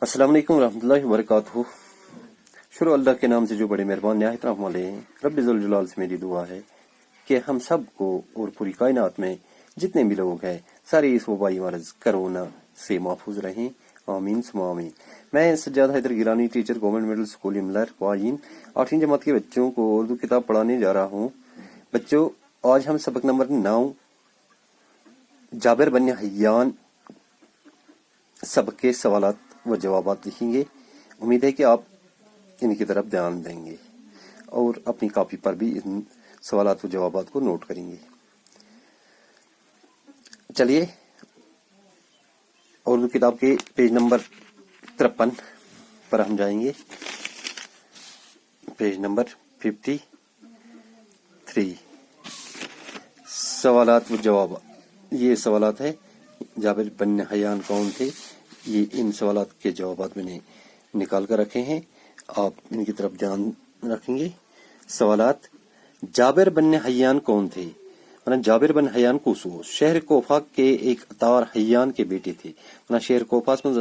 अस्सलाम वालेकुम रहमतुल्लाहि व बरकातुहू। शुरू अल्लाह के नाम से जो बड़े मेहरबान निहायत रहम वाले हैं। रब्बि ज़ुल जलाल से मेरी दुआ है कि हम सब को और पूरी कायनात में जितने भी लोग हैं सारे इस वबाई मर्ज कोरोना से महफूज रहें, आमीन सुम्मा आमीन। मैं Sajjad Haider Gilani, teacher government middle school इमलर वाइन 8वीं जमात के बच्चों को उर्दू किताब पढ़ाने जा रहा हूँ। बच्चों, आज हम सबक नंबर 9 जाबिर बन हय्यान सबक के सवालात व जवाबात लिखेंगे। उम्मीद है कि आप इनकी तरफ ध्यान देंगे और अपनी कॉपी पर भी इन सवालात व जवाबात को नोट करेंगे। चलिए उर्दू किताब के पेज नंबर 53 पर हम जाएंगे। पेज नंबर 53 सवालात व जवाब। ये सवालात है जाबिर बन हय्यान कौन थे, ये इन सवालात के जवाबात मैंने निकाल कर रखे हैं, आप इनकी तरफ ध्यान रखेंगे। सवालात, जाबिर बन हय्यान कौन थे? जाबिर बन हय्यान कुसो शहर कोफा के एक अतार हय्यान के बेटे थे। शहर कोफास मज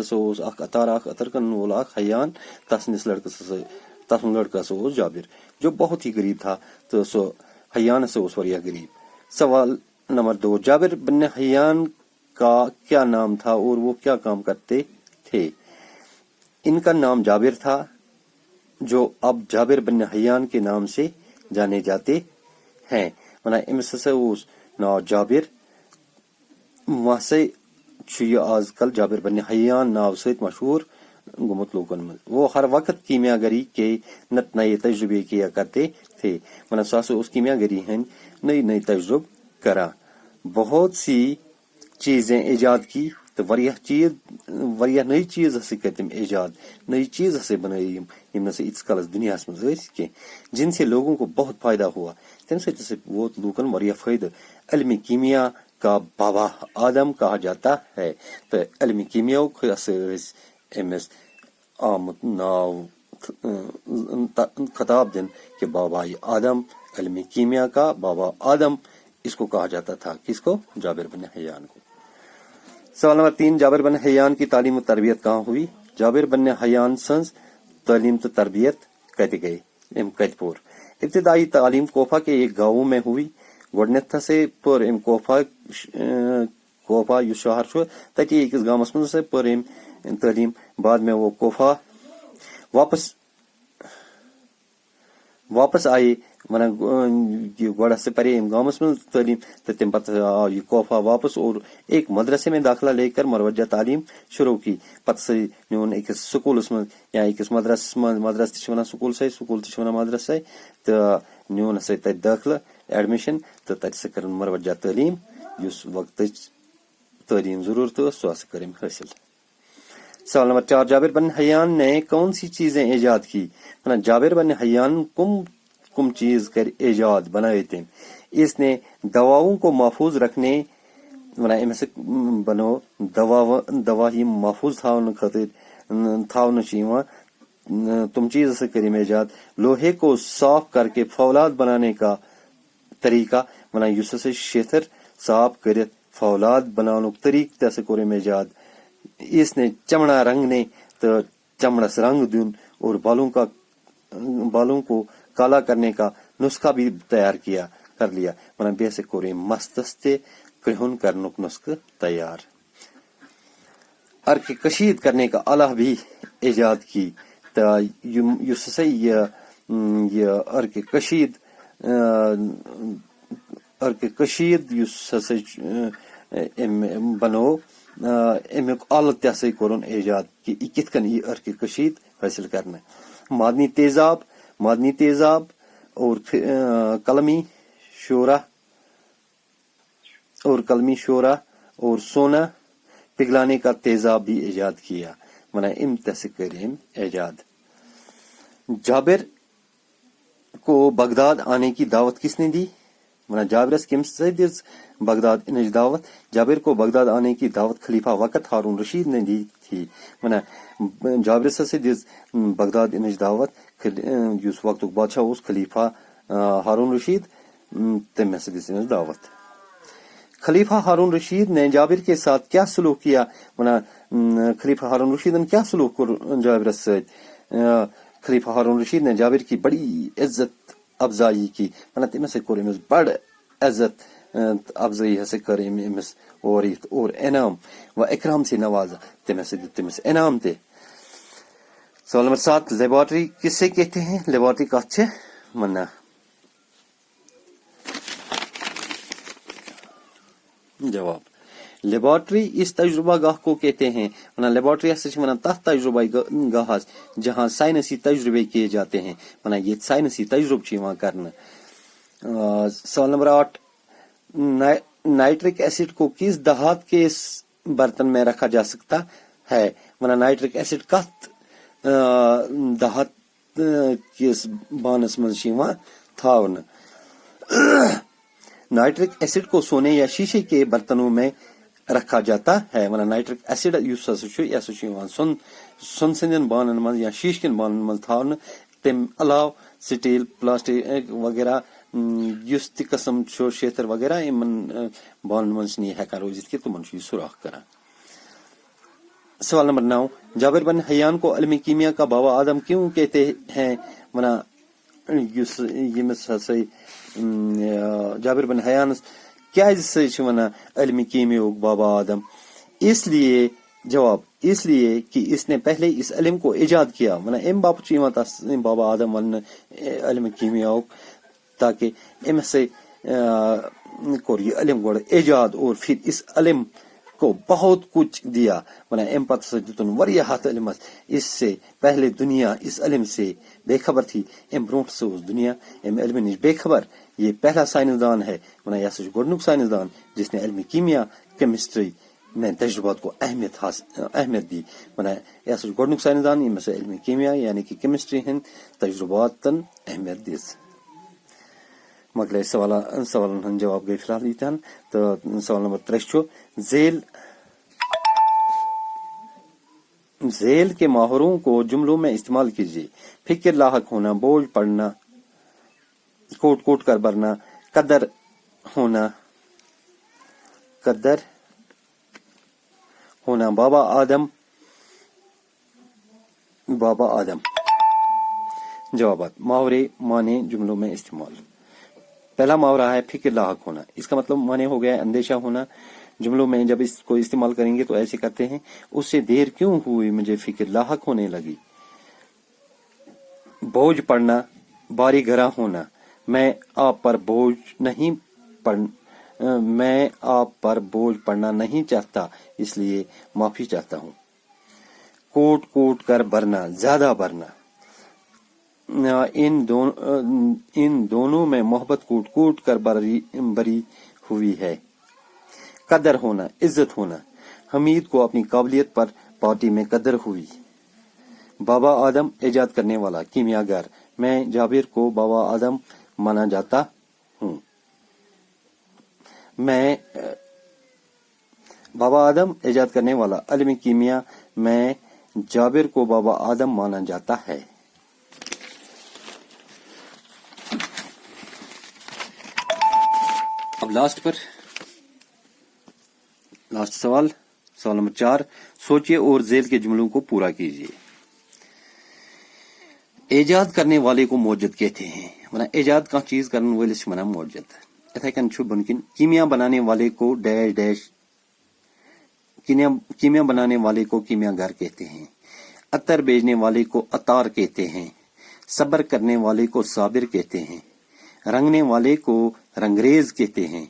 अतार अतर कन वोल हय्यान तसनिस लड़का सो जाबिर जो बहुत ही गरीब था, तो सो हय्यान से उस वरिया गरीब। सवाल नंबर 2, जाबिर बन हय्यान का क्या नाम था और वो क्या काम करते थे? इनका नाम जाबिर था, जो अब जाबिर बन हय्यान के नाम से जाने जाते हैं। ना जाबिर वहाँ से आजकल जाबिर बन हय्यान नाव से मशहूर गुमत लोगन में। वो हर वक्त कीमियागरी के नत नए तजुर्बे किया करते थे। उस कीमियागरी हैं नई नई तजुर्ब करा, बहुत सी चीजें ईजाद की, तो वरिया नई चीज हसे कहते ईजाद, नई चीज हसे बनाई से इस कलस दुनिया में के जिनसे लोगों को बहुत फायदा हुआ। तम से वो लोगन वरिया फायदा। इल्म कीमिया का बाबा आदम कहा जाता है, तो इल्म कीमिया एमएस आमद नाव खताब दिन के बाबा आदम, इल्म कीमिया का बाबा आदम, इसको कहा जाता था। किसको? जाबिर बन हय्यान को। सवाल नंबर 3, जाबिर बन हय्यान की तालीम और तरबियत कहाँ हुई? जाबिर बन हय्यान संस तालीम तो तरबियत कहते गए कैदपुर। इब्तिदाई तालीम कोफा के एक गाँव में हुई। गोडनेथ से पर एम कोफा यु शहर छो तटी एक गाँवस मज पर एम तालीम। बाद में वो कोफा वापस आए, गोड़ा से परे गाँवस में तालीम, तो तम पत ये कोफा वापस और एक मदरसे में दाखिला लेकर मरवजा तालीम शुरू की। पत से न्यून एक स्कूल में या एक मदरस स्कूल से मदरसा, तो न्यून से दाखिला एडमिशन, तो तत से कर मरवजा तालीम युस वक्त तालीम जरूरत सो कर हासिल। सवाल नंबर 4, जाबिर बन हय्यान ने कौन सी चीजें ईजाद की? जाबिर बन हय्यान कुम चीज कर ईजाद बनाए थे। इसने दवाओं को महफूज रखने से बनो दवा ही महफूज तुम चीज से करीम ईजाद। लोहे को साफ करके फौलाद बनाने का तरीका से शेतर साफ कर फौलाद बनाने तरीक तैसे करीम ईजाद। इसने चमड़ा रंगने तो चमड़स रंग दून और बालों को काला करने का नुस्खा भी तैयार कर लिया। बेसिक कोरे मस्तस्ते कृहुन करनुक नुस्ख तैयार। अर्क कशीद करने का आला भी ईजाद की, तो युससे ये अर्क कशीद युससे बनो अमुक आलत तैसे कोरन ईजाद कि कित कन ये अर्क कशीद हासिल करना। मादनी तेजाब और कलमी शोरा और सोना पिघलाने का तेजाब भी ईजाद किया। इम तैसे करीम ईजाद। जाबिर को बगदाद आने की दावत किसने दी? जाबिरस किम से दिस बगदाद इन दावत। जाबिर को बगदाद आने की दावत खलीफा वक्त हारून रशीद ने दी थी। जाबिरस से दिस बगदाद इन दावत उस वक्त बादशाह उस खलीफा हारून रशीद तम से दिस दावत। खलीफा हारून रशीद ने जाबिर के साथ क्या सलूक किया वना खलीफा हारून रशीद ने क्या सलूक कोर जाबिर सैद खलीफा हारून रशीद ने जाबिर की बड़ी इज्जत अफजाई की वना तमिस कोर अमिस बड़ इज्जत अफजाई हसे कर अमिस और इनाम व इकराम से नवाजा तमिस इनाम ते। सवाल नंबर 7 लेबोरेटरी किसे कहते हैं? लेबोरेटरी का अच्छे मना जवाब लेबोरेटरी इस तजुर्बा गाह को कहते हैं वना लेबोरेटरी वना तथ तजुर्बा गाह जहाँ साइंसी तजुर्बे किए जाते हैं वना ये साइंसी तजुर्ब करना। सवाल नंबर 8 नाइट्रिक एसिड को किस धात के बर्तन में रखा जा सकता है वना नाइट्रिक एसिड कत धात किस बानस मज थावन। नाइट्रिक एसिड को सोने या शीशे के बर्तनों में रखा जाता है वना नाइट्रिक एसिड सुन सिंदन बानन मज या शीशकन बानन मज थावन तम अलाव स्टील प्लास्टिक वगैरह युस ति कस्म शेतर वगैरह इन बानन मज हेकान रोजित कि तुमन सुराख करा। सवाल नंबर 9 जाबिर बिन हयान को इल्म कीमिया का बाबा आदम क्यों कहते हैं वना युस यमिस हसे जाबिर बिन हयान क्या वना इल्म कीमिया बाबा आदम? इसलिए जवाब इसलिए कि इसने पहले इस इल्म को इजाद किया वना एम बाप बाबा आदम वन इल्म कीमिया ताकि एम से कोर ये इल्म गोड़ इजाद और फिर इस इल्म को बहुत कुछ दिया वना एम पत सजुतन वरिया हाथ इल्म। इससे पहले दुनिया इस इल्म से बेखबर थी एम ब्रोट से उस दुनिया एम इल्म निज बेखबर। ये पहला साइंसदान है वना यासुज गोडनुक साइंसदान जिसने इल्म कीमिया केमिस्ट्री में तजुर्बात को अहमियत दी वना यासुज गोडनुक साइंसदान इनमें से इल्म कीमिया यानी कि केमिस्ट्री हैं तजुर्बातन अहमियत दी। मगले सवाल जवाब गए फिलहाल इतन। तो सवाल नंबर 3 झेल के माहरों को जुमलों में इस्तेमाल कीजिए। फिक्र लाहक होना, बोझ पड़ना, कोट कोट कर भरना, कदर होना, बाबा आदम। जवाबात मुहावरे माने जुमलों में इस्तेमाल। पहला मुहावरा है फिक्र लाहक होना। इसका मतलब माने हो गया अंदेशा होना। जुमलों में जब इसको इस्तेमाल करेंगे तो ऐसे करते हैं उससे देर क्यों हुई मुझे फिक्र लाहक होने लगी। बोझ पड़ना, बारी घरा होना, मैं आप पर बोझ पड़ना नहीं चाहता इसलिए माफी चाहता हूँ। कोट कोट कर भरना, ज्यादा भरना। इन दोनों में मोहब्बत कूट कूट कर बरी हुई है। कदर होना, इज्जत होना, हमीद को अपनी काबिलियत पर पार्टी में कदर हुई। बाबा आदम इजाद करने वाला, कीमियागर, मैं जाबिर को बाबा आदम माना जाता हूँ। बाबा आदम इजाद करने वाला, इल्म कीमिया, मैं जाबिर को बाबा आदम माना जाता है। अब लास्ट सवाल नंबर 4 सोचिए और झेल के जुमलों को पूरा कीजिए। इजाद करने वाले को मौजद कहते हैं वना इजाद का चीज करने वाले से मना मौजद। इथे कन छु बुनकिन कीमिया बनाने वाले को डैश डैश, कीमिया बनाने वाले को कीमियागर कहते हैं। अतर बेचने वाले को अतार कहते हैं। सब्र करने वाले को साबिर कहते हैं। रंगने वाले को रंगरेज कहते हैं।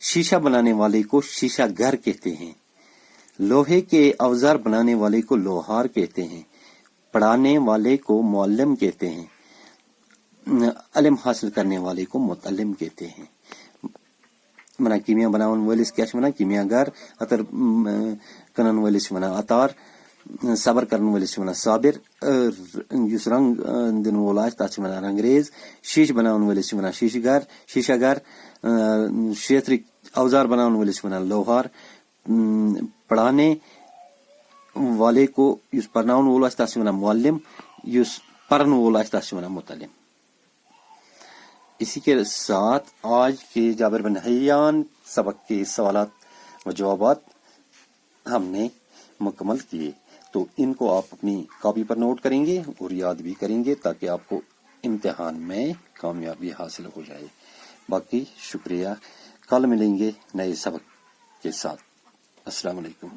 शीशा बनाने वाले को शीशा घर कहते हैं। लोहे के औजार बनाने वाले को लोहार कहते हैं। पढ़ाने वाले को मुअल्लिम कहते हैं। इल्म हासिल करने वाले को मुतअल्लिम कहते हैं। मना कीमिया बनावन वाले क्या मना कीमियागर, अतर कनन वाले मना अतार, सबर करने वाले मना साबिर, जिस रंग दिन वाला मना रंगरेज, शीश बनाने वाले मना शीशागर, क्षेत्रीय औजार बनाने वाले मना लोहार, पढ़ाने वाले को युस पढ़नाउन वाला मना मुअल्लिम, युस पढ़न वाला मना मुतअल्लिम। इसी के साथ आज के जाबिर बिन हयान سبق کے سوالات و جوابات ہم نے مکمل کیے، تو ان کو آپ اپنی کاپی پر نوٹ کریں گے اور یاد بھی کریں گے تاکہ آپ کو امتحان میں کامیابی حاصل ہو جائے۔ باقی شکریہ، کل ملیں گے نئے سبق کے ساتھ۔ السلام علیکم۔